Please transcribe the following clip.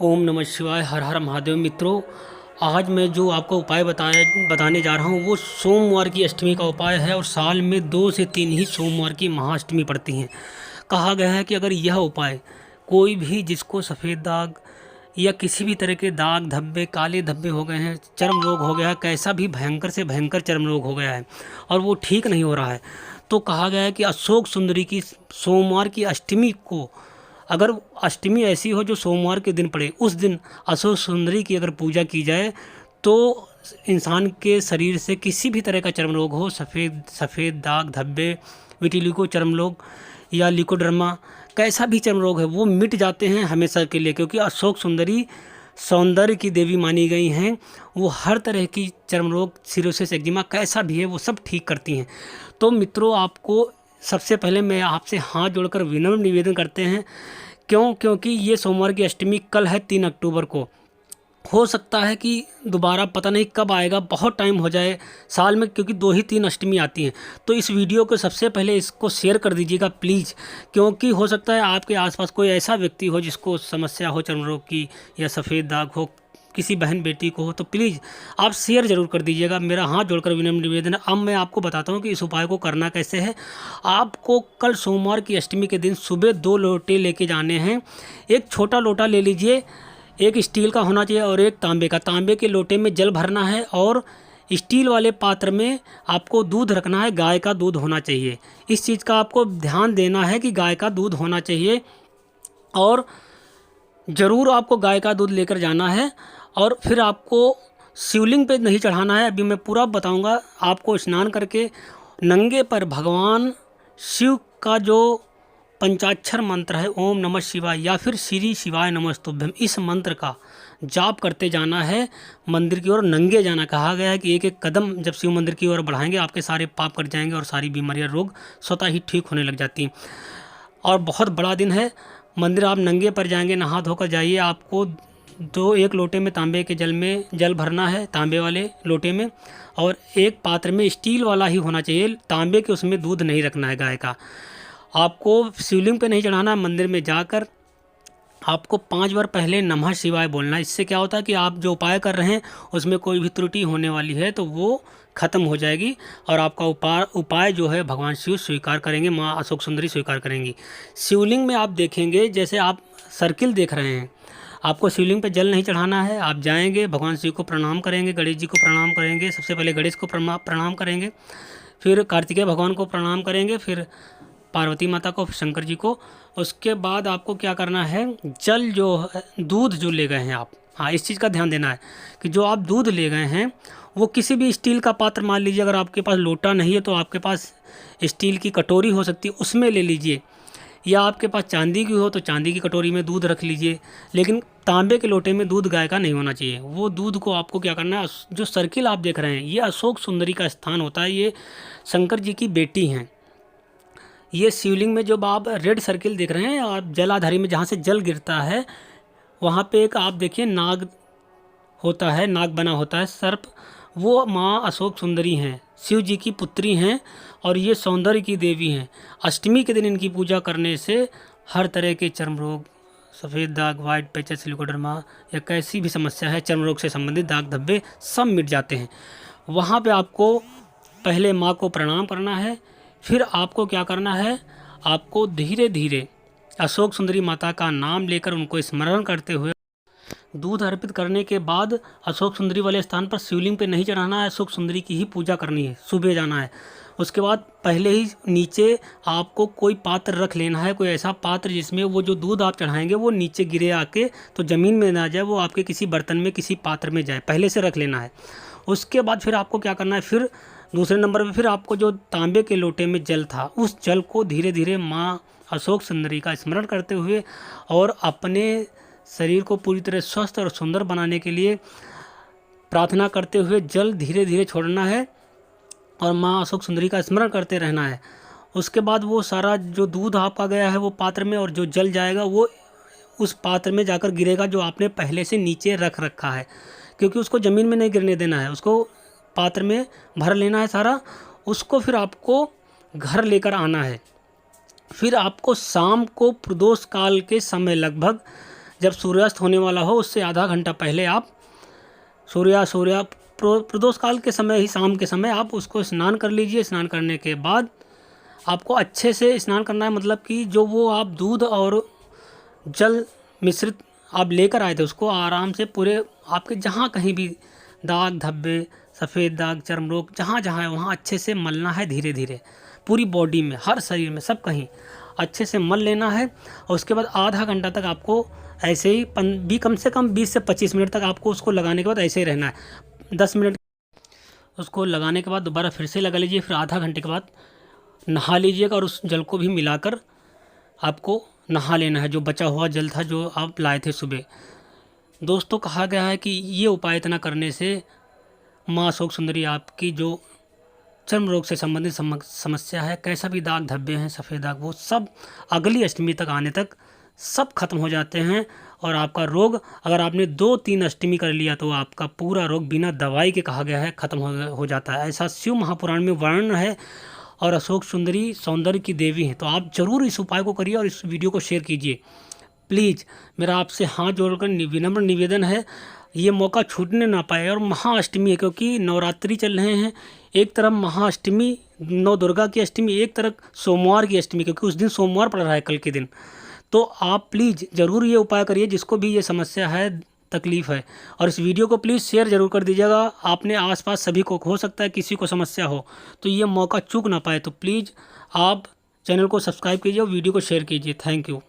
ओम नमः शिवाय। हर हर महादेव। मित्रों, आज मैं जो आपको उपाय बताने जा रहा हूँ वो सोमवार की अष्टमी का उपाय है और साल में 2 से 3 ही सोमवार की महाअष्टमी पड़ती हैं। कहा गया है कि अगर यह उपाय कोई भी जिसको सफ़ेद दाग या किसी भी तरह के दाग धब्बे काले धब्बे हो गए हैं, चर्म रोग हो गया है, कैसा भी भयंकर से भयंकर चर्म रोग हो गया है और वो ठीक नहीं हो रहा है, तो कहा गया है कि अशोक सुंदरी की सोमवार की अष्टमी को, अगर अष्टमी ऐसी हो जो सोमवार के दिन पड़े, उस दिन अशोक सुंदरी की अगर पूजा की जाए तो इंसान के शरीर से किसी भी तरह का चर्म रोग हो, सफ़ेद सफ़ेद दाग धब्बे, विटिलिगो चर्म रोग या लिकोडर्मा, कैसा भी चर्म रोग है वो मिट जाते हैं हमेशा के लिए। क्योंकि अशोक सुंदरी सौंदर्य की देवी मानी गई हैं। वो हर तरह की चर्म रोग, सिरोसिस, एक्जिमा कैसा भी है वो सब ठीक करती हैं। तो मित्रों, आपको सबसे पहले मैं आपसे हाथ जोड़कर विनम्र निवेदन करते हैं, क्योंकि ये सोमवार की अष्टमी कल है 3 अक्टूबर को। हो सकता है कि दोबारा पता नहीं कब आएगा, बहुत टाइम हो जाए साल में, क्योंकि 2 ही 3 अष्टमी आती हैं। तो इस वीडियो को सबसे पहले इसको शेयर कर दीजिएगा प्लीज़, क्योंकि हो सकता है आपके आसपास कोई ऐसा व्यक्ति हो जिसको समस्या हो चर्म रोग की या सफ़ेद दाग हो, किसी बहन बेटी को हो, तो प्लीज़ आप शेयर ज़रूर कर दीजिएगा। मेरा हाथ जोड़कर विनम्र निवेदन है। अब मैं आपको बताता हूँ कि इस उपाय को करना कैसे है। आपको कल सोमवार की अष्टमी के दिन सुबह 2 लोटे लेके जाने हैं। एक छोटा लोटा ले लीजिए, एक स्टील का होना चाहिए और एक तांबे का। तांबे के लोटे में जल भरना है और स्टील वाले पात्र में आपको दूध रखना है। गाय का दूध होना चाहिए। इस चीज़ का आपको ध्यान देना है कि गाय का दूध होना चाहिए और ज़रूर आपको गाय का दूध लेकर जाना है। और फिर आपको शिवलिंग पे नहीं चढ़ाना है, अभी मैं पूरा बताऊंगा। आपको स्नान करके नंगे पर भगवान शिव का जो पंचाक्षर मंत्र है ओम नमः शिवाय या फिर श्री शिवाय नमस्तुभ्यम, इस मंत्र का जाप करते जाना है। मंदिर की ओर नंगे जाना। कहा गया है कि एक एक कदम जब शिव मंदिर की ओर बढ़ाएंगे आपके सारे पाप कट जाएंगे और सारी बीमारियां रोग स्वतः ही ठीक होने लग जाती हैं। और बहुत बड़ा दिन है। मंदिर आप नंगे पर जाएंगे, नहा धोकर जाइए। आपको एक लोटे में तांबे के जल में जल भरना है, तांबे वाले लोटे में, और एक पात्र में स्टील वाला ही होना चाहिए। तांबे के उसमें दूध नहीं रखना है गाय का। आपको शिवलिंग पे नहीं चढ़ाना। मंदिर में जाकर आपको 5 बार पहले नमः शिवाय बोलना है। इससे क्या होता है कि आप जो उपाय कर रहे हैं उसमें कोई भी त्रुटि होने वाली है तो वो खत्म हो जाएगी और आपका उपाय जो है भगवान शिव स्वीकार करेंगे, माँ अशोक सुंदरी स्वीकार करेंगी। शिवलिंग में आप देखेंगे, जैसे आप सर्किल देख रहे हैं, आपको शिवलिंग पे जल नहीं चढ़ाना है। आप जाएंगे, भगवान शिव को प्रणाम करेंगे, गणेश जी को प्रणाम करेंगे। सबसे पहले गणेश को प्रणाम करेंगे, फिर कार्तिकेय भगवान को प्रणाम करेंगे, फिर पार्वती माता को, शंकर जी को। उसके बाद आपको क्या करना है, जल जो दूध जो ले गए हैं आप, हाँ इस चीज़ का ध्यान देना है कि जो आप दूध ले गए हैं वो किसी भी स्टील का पात्र, मान लीजिए अगर आपके पास लोटा नहीं है तो आपके पास स्टील की कटोरी हो सकती है, उसमें ले लीजिए। या आपके पास चांदी की हो तो चांदी की कटोरी में दूध रख लीजिए। लेकिन तांबे के लोटे में दूध गाय का नहीं होना चाहिए। वो दूध को आपको क्या करना है, जो सर्किल आप देख रहे हैं ये अशोक सुंदरी का स्थान होता है। ये शंकर जी की बेटी हैं। ये शिवलिंग में जो आप रेड सर्किल देख रहे हैं, आप जलाधारी में जहाँ से जल गिरता है वहाँ पे एक आप देखिए नाग होता है, नाग बना होता है, सर्प। वो माँ अशोक सुंदरी हैं, शिव जी की पुत्री हैं और ये सौंदर्य की देवी हैं। अष्टमी के दिन इनकी पूजा करने से हर तरह के चर्म रोग, सफ़ेद दाग, वाइट पैचेस, सिलिकोडर्मा या कैसी भी समस्या है चर्म रोग से संबंधित, दाग धब्बे सब मिट जाते हैं। वहाँ पे आपको पहले माँ को प्रणाम करना है। फिर आपको क्या करना है, आपको धीरे धीरे अशोक सुंदरी माता का नाम लेकर उनको स्मरण करते हुए दूध अर्पित करने के बाद अशोक सुंदरी वाले स्थान पर शिवलिंग पे नहीं चढ़ाना है, अशोक सुंदरी की ही पूजा करनी है। सुबह जाना है। उसके बाद पहले ही नीचे आपको कोई पात्र रख लेना है, कोई ऐसा पात्र जिसमें वो जो दूध आप चढ़ाएंगे वो नीचे गिरे आके तो ज़मीन में ना जाए, वो आपके किसी बर्तन में किसी पात्र में जाए, पहले से रख लेना है। उसके बाद फिर आपको क्या करना है, फिर दूसरे नंबर पे फिर आपको जो तांबे के लोटे में जल था उस जल को धीरे धीरे माँ अशोक सुंदरी का स्मरण करते हुए और अपने शरीर को पूरी तरह स्वस्थ और सुंदर बनाने के लिए प्रार्थना करते हुए जल धीरे धीरे छोड़ना है और माँ अशोक सुंदरी का स्मरण करते रहना है। उसके बाद वो सारा जो दूध आपका गया है वो पात्र में, और जो जल जाएगा वो उस पात्र में जाकर गिरेगा जो आपने पहले से नीचे रख रखा है, क्योंकि उसको ज़मीन में नहीं गिरने देना है, उसको पात्र में भर लेना है सारा। उसको फिर आपको घर लेकर आना है। फिर आपको शाम को प्रदोष काल के समय लगभग जब सूर्यास्त होने वाला हो उससे आधा घंटा पहले आप सूर्य प्रदोष काल के समय ही, शाम के समय आप उसको स्नान कर लीजिए। स्नान करने के बाद आपको अच्छे से स्नान करना है, मतलब कि जो वो आप दूध और जल मिश्रित आप लेकर आए थे उसको आराम से पूरे आपके जहाँ कहीं भी दाग धब्बे, सफ़ेद दाग, चर्म रोग जहाँ जहाँ है वहाँ अच्छे से मलना है। धीरे धीरे पूरी बॉडी में, हर शरीर में, सब कहीं अच्छे से मल लेना है। और उसके बाद आधा घंटा तक आपको ऐसे ही भी कम से कम 20 से 25 मिनट तक आपको उसको लगाने के बाद ऐसे ही रहना है। 10 मिनट उसको लगाने के बाद दोबारा फिर से लगा लीजिए। फिर आधा घंटे के बाद नहा लीजिएगा और उस जल को भी मिलाकर आपको नहा लेना है, जो बचा हुआ जल था जो आप लाए थे सुबह। दोस्तों, कहा गया है कि ये उपाय इतना करने से माँ अशोक सुंदरी आपकी जो चर्म रोग से संबंधित समस्या है, कैसा भी दाग धब्बे हैं, सफ़ेद दाग, वो सब अगली अष्टमी तक आने तक सब खत्म हो जाते हैं। और आपका रोग, अगर आपने 2-3 अष्टमी कर लिया तो आपका पूरा रोग बिना दवाई के, कहा गया है, खत्म हो जाता है। ऐसा शिव महापुराण में वर्णन है। और अशोक सुंदरी सौंदर्य की देवी हैं। तो आप ज़रूर इस उपाय को करिए और इस वीडियो को शेयर कीजिए। प्लीज़ मेरा आपसे हाथ जोड़कर विनम्र निवेदन है, ये मौका छूटने ना पाए। और महाअष्टमी है, क्योंकि नवरात्रि चल रहे हैं। एक तरफ महाअष्टमी, नौ दुर्गा की अष्टमी, एक तरफ सोमवार की अष्टमी, क्योंकि उस दिन सोमवार पड़ रहा है कल के दिन। तो आप प्लीज़ ज़रूर ये उपाय करिए, जिसको भी ये समस्या है, तकलीफ़ है। और इस वीडियो को प्लीज़ शेयर ज़रूर कर दीजिएगा। आपने आसपास सभी को, हो सकता है किसी को समस्या हो, तो ये मौका चूक ना पाए। तो प्लीज़ आप चैनल को सब्सक्राइब कीजिए और वीडियो को शेयर कीजिए। Thank you.